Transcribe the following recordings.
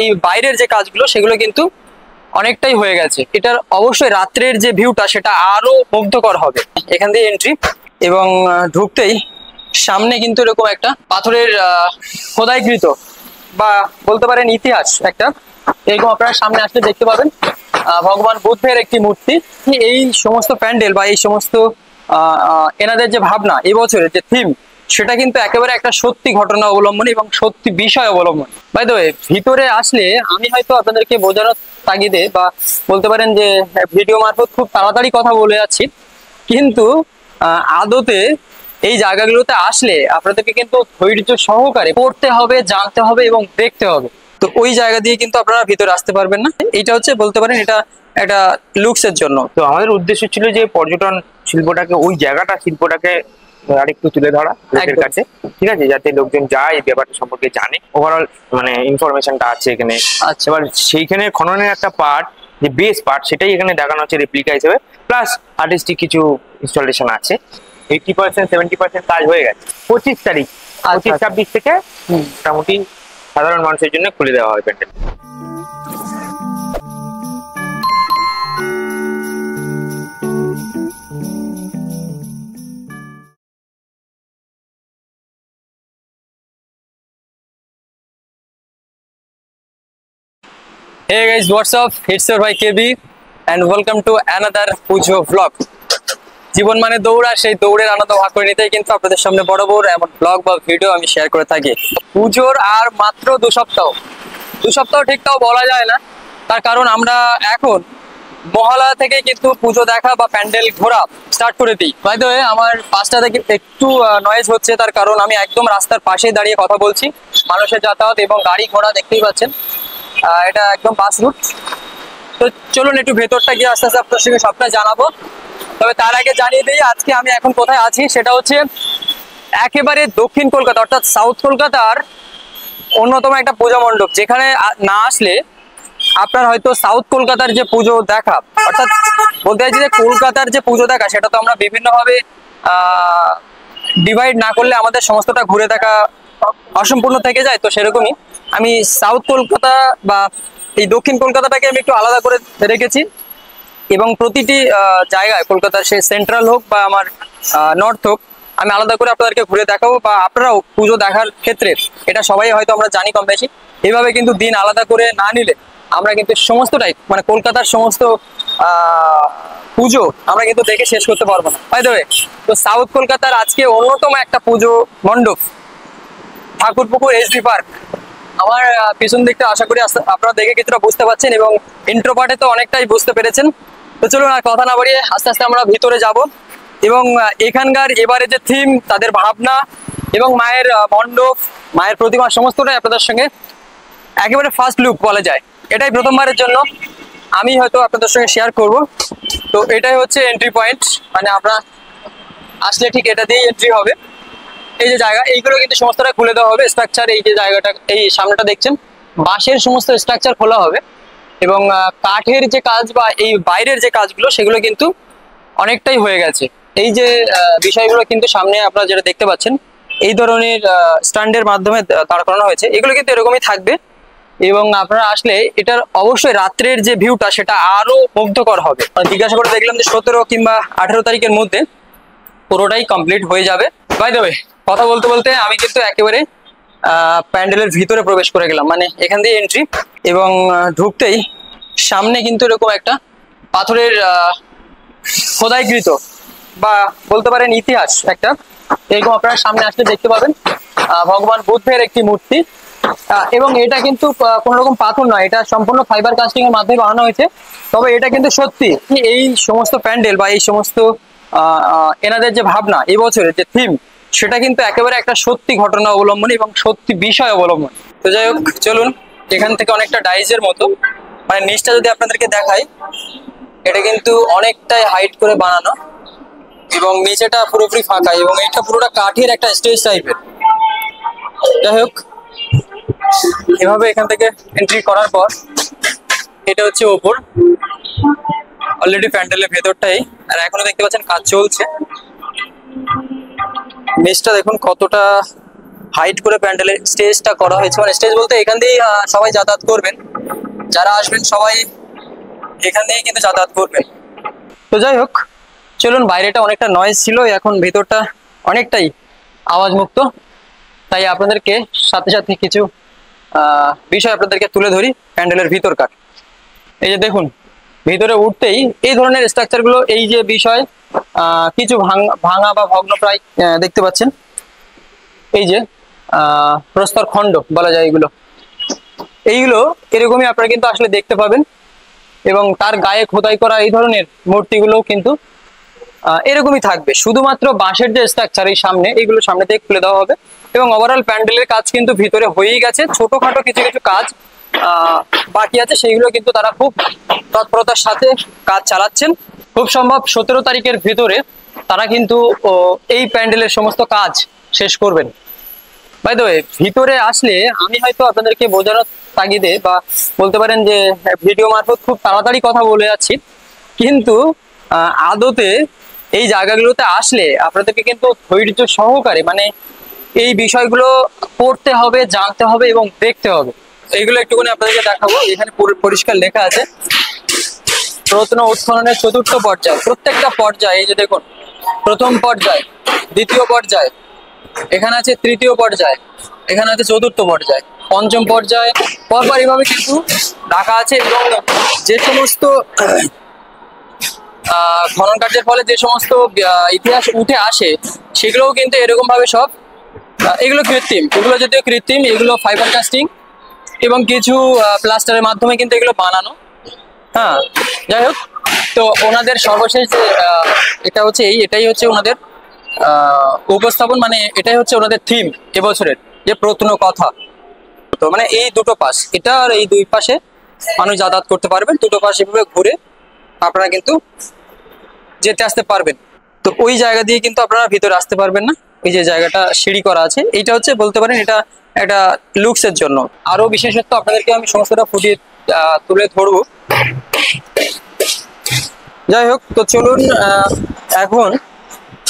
এই বাইরের যে কাজগুলো সেগুলো কিন্তু অনেকটাই হয়ে গেছে। এটার অবশ্যই রাত্রের যে ভিউটা সেটা আরো মুগ্ধকর হবে। এখান দিয়ে এন্ট্রি এবং ঢুকতেই সামনে কিন্তু এরকম একটা পাথরের খোদাইকৃত বা বলতে পারেন ইতিহাস একটা এরকম আপনারা সামনে আসলে দেখতে পাবেন ভগবান বুদ্ধের একটি মূর্তি। এই সমস্ত প্যান্ডেল বা এই সমস্ত এনাদের যে ভাবনা এই বছরের যে থিম সেটা কিন্তু একেবারে একটা সত্যি ঘটনা অবলম্বন এবং সত্যি বিষয় অবলম্বন। বাই দ্য ওয়ে, ভিতরে আসলে আমি হয়তো আপনাদেরকে বোঝানোর তাগিদে বা বলতে পারেন যে ভিডিও মারফত খুব তাড়াতাড়ি কথা বলে যাচ্ছি, কিন্তু আদতে এই জায়গাগুলোতে আসলে আপনাদেরকে কিন্তু ধৈর্য সহকারে পড়তে হবে, জানতে হবে এবং দেখতে হবে। তো ওই জায়গা দিয়ে কিন্তু আপনারা ভিতরে আসতে পারবেন না। এটা হচ্ছে বলতে পারেন এটা একটা লুকসের জন্য। তো আমাদের উদ্দেশ্য ছিল যে পর্যটন শিল্পটাকে, ওই জায়গাটা শিল্পটাকে আরেকটু তুলে ধরা লোকের কাছে, ঠিক আছে, যাতে লোকজন যায় এই ব্যাপারটা সম্পর্কে জানে, ওভারঅল মানে ইনফরমেশনটা আছে এখানে। আচ্ছা, এবার সেইখানে খননের একটা পার্ট, যে বেস পার্ট, সেটাই এখানে দেখানো হচ্ছে রেপ্লিকা হিসেবে, প্লাস আর্টিস্টিক কিছু ইনস্টলেশন আছে। 80% 70% কাজ হয়ে গেছে। 25 তারিখ 25-26 থেকে মোটামুটি সাধারণ মানুষের জন্য খুলে দেওয়া হয় pandal. Hey guys, what's up? It's your boy KB and welcome to another Puja vlog. জীবন মানে দৌড়, আর সেই দৌড়ের আনন্দ ভাগ করে নিতেই কিন্তু আপনাদের সামনে বড় বড় এমন ব্লগ বা ভিডিও আমি শেয়ার করে থাকি। পুজোর আর মাত্র 2 সপ্তাহ ঠিকঠাক বলা যায় না, তার কারণ আমরা এখন মহালয়া থেকে কিন্তু পুজো দেখা বা প্যান্ডেল ঘোরা স্টার্ট করে দিই। বাই দ্য ওয়ে, আমার পাশটা থেকে একটু নয়েজ হচ্ছে, তার কারণ আমি একদম রাস্তার পাশেই দাঁড়িয়ে কথা বলছি। মানুষের যাতায়াত এবং গাড়ি ঘোড়া দেখতেই পাচ্ছেন, এটা একদম বাস রুট। তো চলুন একটু ভেতরটা গিয়ে আস্তে আস্তে আপনার সঙ্গে সবটা জানাবো। তবে তার আগে জানিয়ে দিই আজকে আমি এখন কোথায় আছি। সেটা হচ্ছে একেবারে দক্ষিণ কলকাতা, অর্থাৎ সাউথ কলকাতার অন্যতম একটা পূজা মণ্ডপ, যেখানে না আসলে আপনার হয়তো সাউথ কলকাতার যে পুজো দেখা, অর্থাৎ বলতে চাইছি যে কলকাতার যে পুজো দেখা সেটা তো আমরা বিভিন্নভাবে ডিভাইড না করলে আমাদের সমস্তটা ঘুরে দেখা অসম্পূর্ণ থেকে যায়। তো সেরকমই আমি সাউথ কলকাতা বা এই দক্ষিণ কলকাতাটাকে আমি একটু আলাদা করে রেখেছি এবং প্রতিটি জায়গায় কলকাতার সে সেন্ট্রাল হোক বা আমার নর্থ হোক, আমি আলাদা করে আপনাদেরকে ঘুরে দেখাবো। বা আপনারাও পুজো দেখার ক্ষেত্রে এটা সবাই হয়তো আমরা জানি কম বেশি, এইভাবে কিন্তু দিন আলাদা করে না নিলে আমরা কিন্তু সমস্তটাই মানে কলকাতার সমস্ত পুজো আমরা কিন্তু দেখে শেষ করতে পারবো না। বাই দ্য ওয়ে, তো সাউথ কলকাতার আজকে অন্যতম একটা পুজো মণ্ডপ ঠাকুরপুকুর এসবি পার্ক। আমার পিছন দিকটা আশা করি আপনারা দেখে কিছুটা বুঝতে পারছেন এবং ইন্ট্রো পার্টে তো অনেকটাই বুঝতে পেরেছেন। তো চলুন আর কথা না বাড়িয়ে আস্তে আস্তে আমরা ভিতরে যাব এবং এখানকার এবারে যে থিম, তাদের ভাবনা এবং মায়ের মণ্ডপ, মায়ের প্রতিমা সমস্তটাই আপনাদের সঙ্গে একেবারে ফার্স্ট লুক বলা যায়। এটাই প্রথমবারের জন্য আমি হয়তো আপনাদের সঙ্গে শেয়ার করব। তো এটাই হচ্ছে এন্ট্রি পয়েন্ট, মানে আপনারা আসলে ঠিক এটা দিয়েই এন্ট্রি হবে। এই যে জায়গা, এইগুলো কিন্তু সমস্তটা খুলে দেওয়া হবে। স্ট্রাকচার, এই যে জায়গাটা, এই সামনেটা দেখছেন, বাঁশের সমস্ত স্ট্রাকচার খোলা হবে এবং কাঠের যে কাজ বা এই বাইরের যে কাজগুলো সেগুলো কিন্তু অনেকটাই হয়ে গেছে। এই যে বিষয়গুলো কিন্তু সামনে আপনারা যেটা দেখতে পাচ্ছেন, এই ধরনের স্ট্যান্ডের মাধ্যমে দাঁড় করানো হয়েছে, এগুলো কিন্তু এরকমই থাকবে এবং আপনারা আসলে এটার অবশ্যই রাত্রের যে ভিউটা সেটা আরো মুগ্ধকর হবে। জিজ্ঞাসা করে দেখলাম যে 17 কিংবা 18 তারিখের মধ্যে পুরোটাই কমপ্লিট হয়ে যাবে। বাই দ্য ওয়ে, কথা বলতে বলতে আমি কিন্তু একেবারে প্যান্ডেলের ভিতরে প্রবেশ করে গেলাম, মানে এখান দিয়ে এন্ট্রি এবং ঢুকতেই সামনে কিন্তু এরকম একটা পাথরের খোদাইকৃত বা বলতে পারেন ইতিহাস একটা এরকম আপনারা সামনে আসলে দেখতে পাবেন ভগবান বুদ্ধের একটি মূর্তি। এবং এটা কিন্তু কোনো রকম পাথর নয়, এটা সম্পূর্ণ ফাইবার কাস্টিং এর মাধ্যমে বানানো হয়েছে। তবে এটা কিন্তু সত্যি এই সমস্ত প্যান্ডেল বা এই সমস্ত এনাদের যে ভাবনা এই বছরের যে থিম সেটা কিন্তু একেবারে একটা সত্যি ঘটনা অবলম্বন এবং সত্যি বিষয় অবলম্বন। তো যাই হোক, চলুন এখান থেকে অনেকটা ডাইজের মতো, মানে নিচটা যদি আপনাদেরকে দেখাই, এটা কিন্তু অনেকটাই হাইট করে বানানো এবং নিচেটা পুরোপুরি ফাঁকা এবং এটা পুরোটা কাঠের একটা স্টেজ টাইপের। যাই হোক, এভাবে এখান থেকে এন্ট্রি করার পর এটা হচ্ছে ওপর, অলরেডি প্যান্ডেলের ভেতরটাই, আর এখনো দেখতে পাচ্ছেন কাজ চলছে। নিচটা দেখুন কতটা হাইট করে প্যান্ডেলের স্টেজটা করা হয়েছে, মানে স্টেজ বলতে এখান দিয়েই সবাই যাতায়াত করবেন, যারা আসবেন সবাই এখান দিয়েই কিন্তু যাতায়াত করবেন। তো যাই হোক, চলুন, বাইরেটা অনেকটা নয়েজ ছিল, এখন ভিতরটা অনেকটাই আওয়াজ মুক্ত, তাই আপনাদেরকে সাথে সাথে কিছু বিষয় আপনাদেরকে তুলে ধরি প্যান্ডেলের ভিতরকার। এই যে দেখুন, ভিতরে উঠতেই এই ধরনের স্ট্রাকচারগুলো, এই যে বিষয় কিছু ভাঙা বা ভগ্নপ্রায় দেখতে পাচ্ছেন, এই যে প্রস্তর খণ্ড বলা যায় এগুলো, এইগুলো এরকমই আপনারা কিন্তু আসলে দেখতে পাবেন। এবং তার গায়ে খোদাই করা এই ধরনের মূর্তিগুলো কিন্তু এরকমই থাকবে, শুধুমাত্র বাঁশের যে স্ট্রাকচার এই সামনে, এইগুলো সামনে থেকে খুলে দেওয়া হবে। এবং ওভারঅল প্যান্ডেলের কাজ কিন্তু ভিতরে হয়েই গেছে, ছোটখাটো কিছু কিছু কাজ বাকি আছে, সেইগুলো কিন্তু তারা খুব তৎপরতার সাথে কাজ চালাচ্ছেন। খুব সম্ভব 17 তারিখের ভিতরে তারা কিন্তু এই প্যান্ডেলের সমস্ত কাজ শেষ করবেন। বাই দ্য ওয়ে, ভিতরে আসলে আমি হয়তো আপনাদেরকে বোঝানোর তাগিদে বা বলতে পারেন যে ভিডিও মারফত খুব তাড়াতাড়ি কথা বলে যাচ্ছি, কিন্তু আদতে এই জায়গাগুলোতে আসলে আপনাদেরকে কিন্তু ধৈর্য সহকারে মানে এই বিষয়গুলো পড়তে হবে, জানতে হবে এবং দেখতে হবে। এইগুলো একটুখানি আপনাদেরকে দেখাবো। এখানে পরিষ্কার লেখা আছে প্রত্ন উত্খননের 4র্থ পর্যায়। প্রত্যেকটা পর্যায়ে এই যে দেখুন, প্রথম পর্যায়, দ্বিতীয় পর্যায়, এখানে আছে তৃতীয় পর্যায়, এখানে আছে 4র্থ পর্যায়, পঞ্চম পর্যায়, পরপর এইভাবে কিন্তু রাখা আছে। এবং যে সমস্ত খনন কার্যের ফলে যে সমস্ত ইতিহাস উঠে আসে সেগুলোও কিন্তু এরকম ভাবে সব, এগুলো কৃত্রিম, এগুলো যদিও কৃত্রিম, এগুলো ফাইবার কাস্টিং এবং কিছু প্লাস্টারের মাধ্যমে কিন্তু এগুলো বানানো। হ্যাঁ, যাই হোক, তো ওনাদের সর্বশেষ যে এটা হচ্ছে এটাই হচ্ছে ওনাদের উপস্থাপন, মানে এটাই হচ্ছে ওনাদের থিম এবছরের, যে প্রত্ন কথা। তো মানে এই দুটো পাশ, এটা আর এই দুই পাশে মানুষ যাতায়াত করতে পারবেন, দুটো পাশ এভাবে ঘুরে আপনারা কিন্তু যেতে আসতে পারবেন। তো ওই জায়গা দিয়ে কিন্তু আপনারা ভিতরে আসতে পারবেন না, এই যে জায়গাটা সিঁড়ি করা আছে, এটা হচ্ছে বলতে পারেন এটা একটা লুকসের জন্য। আরো বিশেষত্ব আপনাদেরকে আমি সমস্তটা ফুটিয়ে তুলে ধরবো। যাই হোক, তো চলুন এখন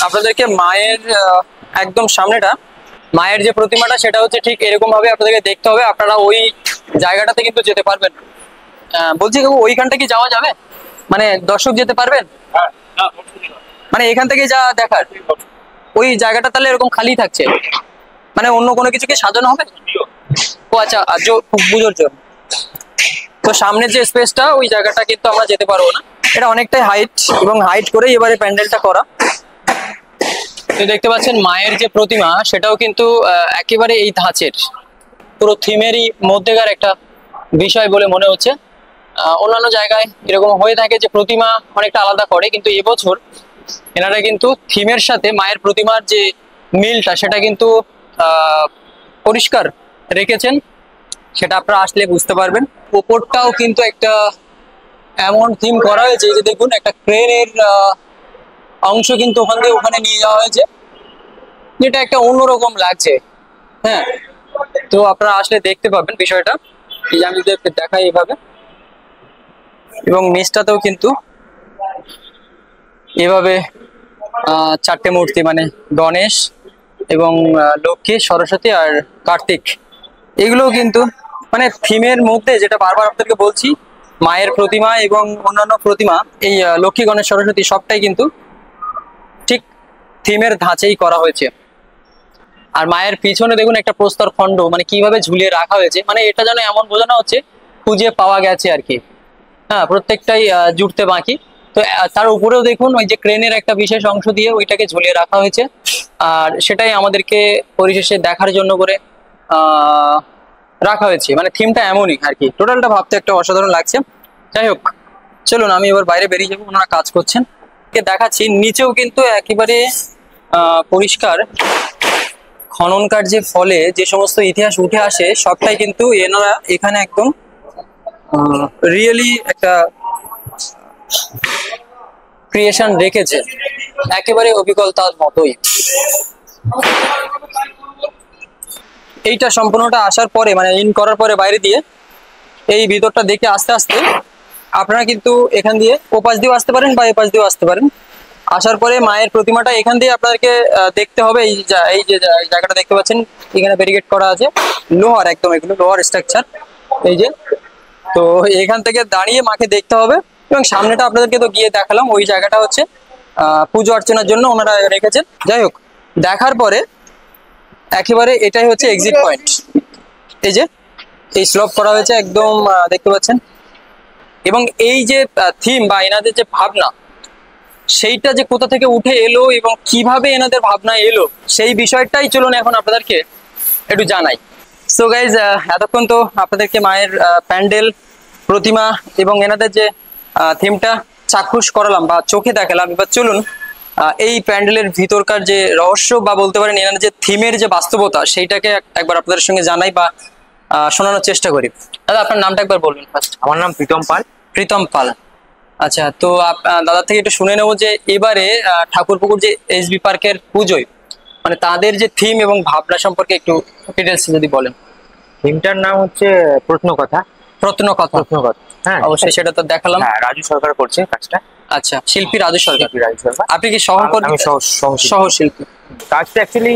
আপনাদেরকে মায়ের একদম সামনেটা, মায়ের যে প্রতিমাটা সেটা হচ্ছে ঠিক এরকম ভাবে আপনাদেরকে দেখতে হবে। আপনারা ওই জায়গাটাতে কিন্তু যেতে পারবেন। বলছি ওইখানটা কি যাওয়া যাবে, মানে দর্শক যেতে পারবেন? মানে এখান থেকে যা দেখার ওই জায়গাটা তাহলে এরকম খালি থাকছে, মানে অন্য কোনো কিছু কি সাজানো হবে? ও আচ্ছা, পুজোর জন্য। তো সামনের যে স্পেসটা, ওই জায়গাটা কিন্তু আমরা যেতে পারবো না, এটা অনেকটাই হাইট, এবং হাইট করেই এবারে প্যান্ডেলটা করা। তো দেখতে পাচ্ছেন মায়ের যে প্রতিমা সেটাও কিন্তু একেবারে এই ধাঁচের, পুরো থিমেরই মধ্যেকার একটা বিষয় বলে মনে হচ্ছে। অন্যান্য জায়গায় এরকম হয়ে থাকে যে প্রতিমা অনেকটা আলাদা করে, কিন্তু এবছর এনারা কিন্তু থিমের সাথে মায়ের প্রতিমার যে মিলটা সেটা কিন্তু পরিষ্কার রেখেছেন, সেটা আপনারা আসলে বুঝতে পারবেন। উপরটাও কিন্তু একটা এমন থিম করা হয়েছে যে দেখুন, একটা ক্রেনের অংশ কিন্তু ওখান থেকে ওখানে নিয়ে যাওয়া হয়েছে, যেটা একটা অন্যরকম লাগছে। হ্যাঁ, তো আপনারা আসলে দেখতে পাবেন বিষয়টা। এই যে আমি যদি দেখাই এভাবে, এবং নিচটাতেও কিন্তু এভাবে 4টে মূর্তি, মানে গণেশ এবং লক্ষ্মী, সরস্বতী আর কার্তিক, এগুলোও কিন্তু মানে থিমের মধ্যে, যেটা বারবার আপনাদেরকে বলছি, মায়ের প্রতিমা এবং অন্যান্য প্রতিমা, এই লক্ষ্মী, গণেশ, সরস্বতী সবটাই কিন্তু ঠিক থিমের ধাঁচেই করা হয়েছে। আর মায়ের পিছনে দেখুন একটা প্রস্তর খণ্ড, মানে কিভাবে ঝুলিয়ে রাখা হয়েছে, মানে এটা যেন এমন বোঝানো হচ্ছে খুঁজে পাওয়া গেছে আর কি। হ্যাঁ, প্রত্যেকটাই জুড়তে বাকি। তো তার উপরেও দেখুন ওই যে ক্রেনের একটা বিশেষ অংশ দিয়ে ওইটাকে ঝুলিয়ে রাখা হয়েছে, আর সেটাই আমাদেরকে পরিশেষে দেখার জন্য করে রাখা হয়েছে। মানে থিমটা এমনই আর কি, টোটালটা ভাবতে একটা অসাধারণ লাগছে। যাই হোক, চলুন আমি এবার বাইরে বেরিয়ে যাবো, ওনারা কাজ করছেন, দেখাচ্ছি। নিচেও কিন্তু একেবারে পরিষ্কার খনন কার্যের ফলে যে সমস্ত ইতিহাস উঠে আসে সবটাই কিন্তু এনারা এখানে একদম রিয়েলি একটা ক্রিয়েশন রেখেছে, একেবারে অবিকলতার মতোই। এইটা সম্পূর্ণটা আসার পরে, মানে ইন করার পরে বাইরে দিয়ে এই ভিতরটা দেখে আস্তে আস্তে আপনারা কিন্তু এখান দিয়ে ওপাশ দিয়েও আসতে পারেন বা এপাশ দিয়েও আসতে পারেন। আসার পরে মায়ের প্রতিমাটা এখান দিয়ে আপনাদেরকে দেখতে হবে। এই যে জায়গাটা দেখতে পাচ্ছেন, এখানে ব্যারিকেড করা আছে লোহার, একদম এগুলো লোহার স্ট্রাকচার। এই যে, তো এখান থেকে দাঁড়িয়ে মাকে দেখতে হবে। এবং সামনেটা আপনাদেরকে তো গিয়ে দেখালাম, ওই জায়গাটা হচ্ছে পুজো অর্চনার জন্য ওনারা রেখেছেন। যাই হোক, দেখার পরে একেবারে এটাই হচ্ছে এক্সিট পয়েন্ট। এই যে এই স্লপ করা হয়েছে একদম, দেখতে পাচ্ছেন। এবং এই যে থিম বা এনাদের যে ভাবনা, সেইটা যে কোথা থেকে উঠে এলো এবং কিভাবে এনাদের ভাবনা এলো, সেই বিষয়টাই চলুন এখন আপনাদেরকে একটু জানাই। সো গাইজ, এতক্ষণ তো আপনাদেরকে মায়ের প্যান্ডেল, প্রতিমা এবং এনাদের যে থিমটা চাক্ষুষ করালাম বা চোখে দেখালাম। এবার চলুন এই প্যান্ডেলের ভিতরকার যে রহস্য বা বলতে পারেন এনাদের যে থিমের যে বাস্তবতা, সেইটাকে একবার আপনাদের সঙ্গে জানাই বা শোনানোর চেষ্টা করি। দাদা, আপনার নামটা একবার বলবেন ফার্স্ট। আমার নাম প্রীতম পাল। প্রীতম পাল, আচ্ছা। তো দাদা থেকে একটু শুনে নেবো যে এবারে ঠাকুরপুকুর যে এসবি পার্কের পুজোয় মানে তাদের যে থিম এবং ভাবনা সম্পর্কে একটু ডিটেলস যদি বলেন। থিমটার নাম হচ্ছে প্রত্নকথা। প্রত্নকথা, প্রত্নকথা, হ্যাঁ অবশ্যই সেটা তো দেখালাম। হ্যাঁ, রাজু সরকার করছে কাজটা। আচ্ছা, শিল্পী রাজু সরকার। রাজু সরকার। আপনি কি সহকর্মী? আমি সহশিল্পী। কাজটা অ্যাকচুয়ালি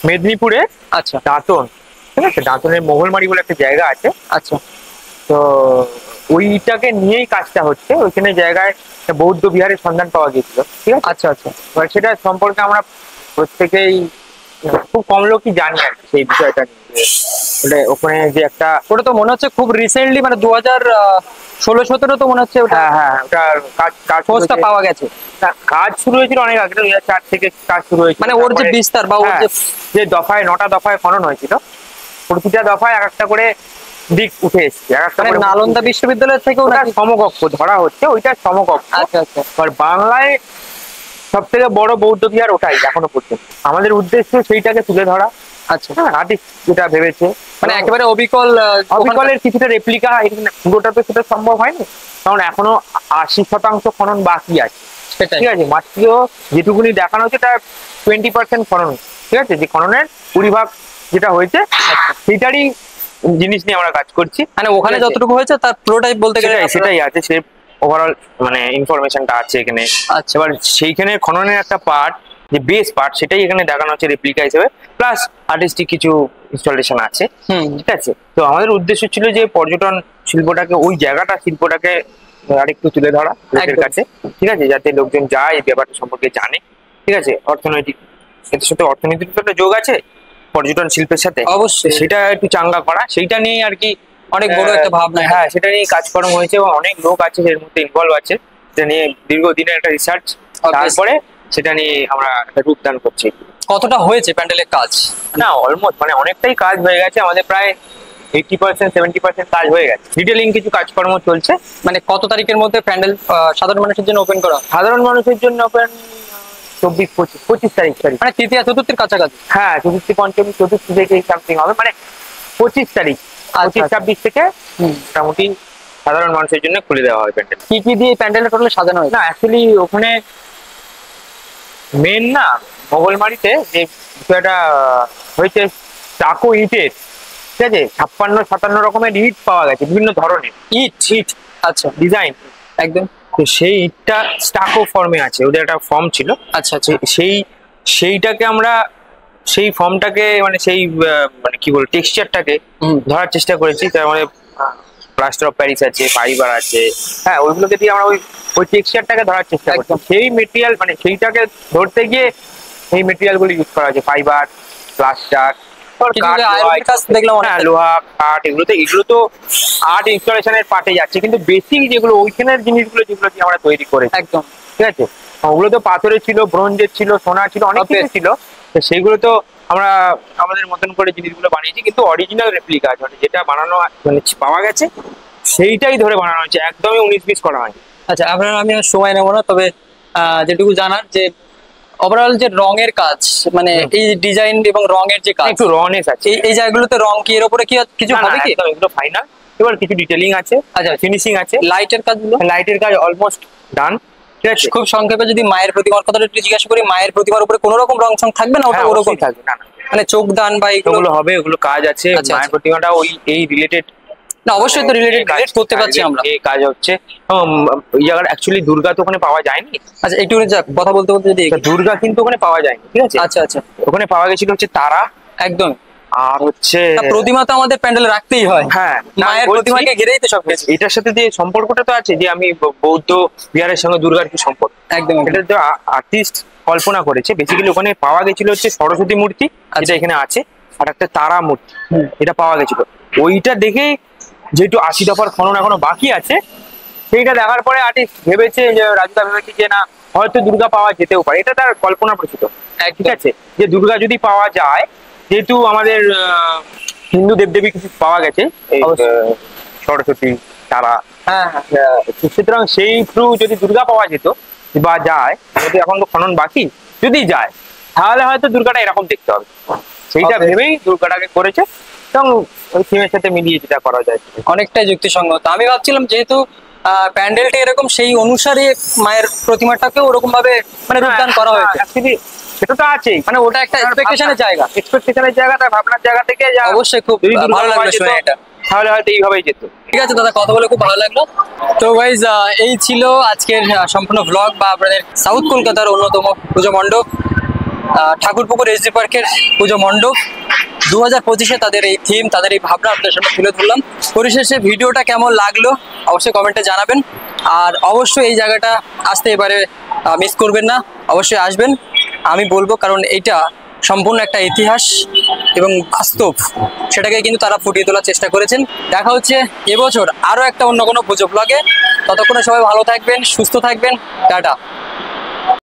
মেদিনীপুরে আচ্ছা দাঁতন, ঠিক আছে, দাঁতনের মোগলমারি বলে একটা জায়গা আছে। আচ্ছা তো ওইটাকে নিয়েই কাজটা হচ্ছে। ওইখানে জায়গায় একটা বৌদ্ধ বিহারের সন্ধান পাওয়া গিয়েছিল, ঠিক আছে। আচ্ছা আচ্ছা। এবার সেটা সম্পর্কে আমরা প্রত্যেকেই খুব কম লোকই জানি আর কি সেই বিষয়টা নিয়ে। বলে ওখানে যে একটা, ওটা তো মনে হচ্ছে খুব রিসেন্টলি মানে 2016-17 তো মনে হচ্ছে ওটা। হ্যাঁ হ্যাঁ, ওটা কাজ খোঁজটা পাওয়া গেছে। কাজ শুরু হয়েছিল অনেক আগে, 2004 থেকে কাজ শুরু হয়েছিল। মানে ওর যে বিস্তার বা ওর হ্যাঁ, যে যে দফায় 9টা দফায় খনন হয়েছিল, প্রতিটা দফায় এক একটা করে দিক উঠে এসছে। মানে নালন্দা বিশ্ববিদ্যালয় থেকে ওটা সমকক্ষ ধরা হচ্ছে, ওইটা সমকক্ষ। আচ্ছা আচ্ছা। আর বাংলায় সব থেকে বড় বৌদ্ধ বিহার ওটাই এখনো পর্যন্ত। আমাদের উদ্দেশ্য সেইটাকে তুলে ধরা। আচ্ছা, হ্যাঁ, আর্টিস্ট যেটা ভেবেছে মানে একেবারে অবিকলের কিছুটা রেপ্লিকা, পুরোটা তো সেটা সম্ভব হয়নি, কারণ এখনো 80% খনন বাকি আছে। সেটাই। ঠিক আছে, মাত্র যেটুকুনি দেখানো হচ্ছে তার 20% খনন। ঠিক আছে, যে খননের 20% যেটা হয়েছে সেইটারই জিনিস নিয়ে আমরা কাজ করছি। মানে ওখানে যতটুকু হয়েছে তার পুরোটাই বলতে গেলে সেটাই আছে, সে ওভারঅল মানে ইনফরমেশনটা আছে এখানে। আচ্ছা। এবার সেইখানে খননের একটা পার্ট, যে বেস পার্ট, সেটাই এখানে দেখানো হচ্ছে রেপ্লিকা হিসেবে, প্লাস আর্টিস্টিক কিছু ইনস্টলেশন আছে। ঠিক আছে, তো আমাদের উদ্দেশ্য ছিল যে পর্যটন শিল্পটাকে, ওই জায়গাটা শিল্পটাকে আরেকটু তুলে ধরা লোকের কাছে। ঠিক আছে, যাতে লোকজন যায় এই ব্যাপারটা সম্পর্কে জানে। ঠিক আছে, অর্থনৈতিক, এর সাথে অর্থনীতির তো একটা যোগ আছে পর্যটন শিল্পের সাথে, অবশ্যই সেটা একটু চাঙ্গা করা, সেইটা নিয়েই আর কি অনেক বড় একটা ভাবনা। হ্যাঁ, সেটা নিয়ে কাজকর্ম হয়েছে এবং অনেক লোক আছে এর মধ্যে ইনভলভ আছে। সেটা নিয়ে দীর্ঘদিনের একটা রিসার্চ, তারপরে সেটা নিয়ে আমরা একটা রূপদান করছি। কতটা হয়েছে প্যান্ডেলের কাজ? না, অলমোস্ট মানে অনেকটাই কাজ হয়ে গেছে আমাদের, প্রায় 80%-70% কাজ হয়ে গেছে। ডিটেলিং কিছু কাজকর্ম চলছে। মানে কত তারিখের মধ্যে প্যান্ডেল সাধারণ মানুষের জন্য ওপেন করা? সাধারণ মানুষের জন্য ওপেন 24-25 তারিখ, মানে তৃতীয়া চতুর্থীর কাছাকাছি। হ্যাঁ, চতুর্থী পঞ্চমী চতুর্থী থেকে সামথিং হবে, মানে 25 তারিখ, 25-26 থেকে মোটামুটি সাধারণ মানুষের জন্য খুলে দেওয়া হয় প্যান্ডেল। কি কি দিয়ে প্যান্ডেলটা টোটাল সাজানো হয়? না, অ্যাকচুয়ালি ওখানে মেন না, মোগলমারিতে যে বিষয়টা হয়েছে, চাকো ইটের, ঠিক আছে, 56-57 রকমের ইট পাওয়া গেছে, বিভিন্ন ধরনের ইট। আচ্ছা, ডিজাইন একদম। তো সেই ইটটা স্টাকো ফর্মে আছে, ওদের একটা ফর্ম ছিল। আচ্ছা আচ্ছা। সেইটাকে আমরা, সেই ফর্মটাকে মানে সেই মানে কি বল টেক্সচারটাকে ধরার চেষ্টা করেছি। তার মানে প্লাস্টার অফ প্যারিস আছে, ফাইবার আছে, হ্যাঁ, ওইগুলোকে দিয়ে আমরা ওই টেক্সচারটাকে ধরার চেষ্টা করছি। সেই মেটেরিয়াল মানে সেইটাকে ধরতে গিয়ে এই মেটেরিয়াল গুলো ইউজ করা হয়েছে, ফাইবার, প্লাস্টার, লোহা, কাঠ। এগুলো তো আর্ট ইনস্টলেশনের পার্টে যাচ্ছে, কিন্তু বেসিক যেগুলো ওইখানের জিনিসগুলো যেগুলো দিয়ে আমরা তৈরি করেছি, একদম, ঠিক আছে, ওগুলো তো পাথরের ছিল, ব্রোঞ্জের ছিল, সোনা ছিল, অনেক কিছু ছিল। তো সেইগুলো তো আমরা আমাদের মতন করে জিনিসগুলো বানিয়েছি, কিন্তু অরিজিনাল রেপ্লিকা আছে, মানে যেটা বানানো মানে পাওয়া গেছে সেইটাই ধরে বানানো হয়েছে, একদমই 19-20 করা হয়। আচ্ছা, আপনার আমি সময় নেবো না, তবে যেটুকু জানার যে ওভারঅল যে রঙের কাজ, মানে এই ডিজাইন এবং রঙের যে কাজ, একটু রনেস আছে এই জায়গাগুলোতে। রং কি এর উপরে কি কিছু হবে কি? এগুলো ফাইনাল, এবার কিছু ডিটেলিং আছে, আচ্ছা, ফিনিশিং আছে। লাইটের কাজগুলো, লাইটের কাজ অলমোস্ট ডান। ঠিক আছে, খুব সংক্ষেপে যদি মায়ের প্রতিমার কথাটা একটু জিজ্ঞাসা করি, মায়ের প্রতিমার উপরে কোনো রকম রং চং থাকবে না? ওটা ওরকম থাকবে না, মানে চোখ দান বা এগুলো হবে, ওগুলো কাজ আছে। মায়ের প্রতিমাটা ওই এই রিলেটেড না অবশ্যই তো রিলেট করতে পারছি আমরা। এই কাজ হচ্ছে এই জায়গার অ্যাকচুয়ালি দুর্গা তো ওখানে পাওয়া যায়নি। আচ্ছা একটু কথা বলতে বলতে যদি তা দুর্গা কিন্তু ওখানে পাওয়া যায়নি, ঠিক আছে। আচ্ছা আচ্ছা, ওখানে পাওয়া গেছিল হচ্ছে তারা, একদম। আর হচ্ছে প্রতিমা তো আমাদের প্যান্ডেলে রাখতেই হয়। হ্যাঁ, মায়ের প্রতিমাকে ঘিরেই তো সবকিছু। এটার সাথে যে সম্পর্কটা তো আছে যে আমি বৌদ্ধ বিহারের সঙ্গে দুর্গার কি সম্পর্ক, একদম। এটা তো আর্টিস্ট কল্পনা করেছে। বেসিক্যালি ওখানে পাওয়া গেছিল হচ্ছে সরস্বতী মূর্তি, যেটা এখানে আছে, আর একটা তারা মূর্তি, এটা পাওয়া গেছিল। ওইটা দেখে যেহেতু 80 দফার খনন এখনো বাকি আছে, সেইটা দেখার পরে আর্টিস্ট ভেবেছে, যে রাজুদা ভেবেছে যে না হয়তো দুর্গা পাওয়া যেতেও পারে। এটা তার কল্পনা প্রসূত, ঠিক আছে, যে দুর্গা যদি পাওয়া যায়, যেহেতু আমাদের হিন্দু দেবদেবী কিছু পাওয়া গেছে, এই সরস্বতী, তারা, হ্যাঁ সুতরাং সেই থ্রু যদি দুর্গা পাওয়া যেত বা যায়, যদি এখন তো খনন বাকি, যদি যায় তাহলে হয়তো দুর্গাটা এরকম দেখতে হবে। সেইটা ভেবেই দুর্গাটাকে করেছে, এবং ওই থিমের সাথে মিলিয়ে যেটা করা যায় অনেকটাই যুক্তিসঙ্গত। আমি ভাবছিলাম যেহেতু প্যান্ডেলটা এরকম, সেই অনুসারে মায়ের প্রতিমাটাকেও ওরকম ভাবে মানে রূপদান করা হয়েছে। সেটা তো আছেই, মানে ওটা একটা এক্সপেকটেশনের জায়গা, তার ভাবনার জায়গা থেকে অবশ্যই খুব ভালো লাগলো শুনে এটা। তাহলে হয়তো এইভাবেই যেত। ঠিক আছে দাদা, কথা বলে খুব ভালো লাগলো। তো গাইজ এই ছিল আজকের সম্পূর্ণ ব্লগ, বা আপনাদের সাউথ কলকাতার অন্যতম পুজো মণ্ডপ ঠাকুরপুকুর এসডি পার্কের পুজো মণ্ডপ 2025-এ তাদের এই থিম, তাদের এই ভাবনা আপনাদের সামনে তুলে ধরলাম। পরিশেষে ভিডিওটা কেমন লাগলো অবশ্যই কমেন্টে জানাবেন, আর অবশ্যই এই জায়গাটা আসতে এবারে মিস করবেন না, অবশ্যই আসবেন আমি বলবো, কারণ এটা সম্পূর্ণ একটা ইতিহাস এবং বাস্তব, সেটাকে কিন্তু তারা ফুটিয়ে তোলার চেষ্টা করেছেন। দেখা হচ্ছে এবছর আরো একটা অন্য কোনো পুজো ব্লগে। ততক্ষণে সবাই ভালো থাকবেন, সুস্থ থাকবেন, টাটা।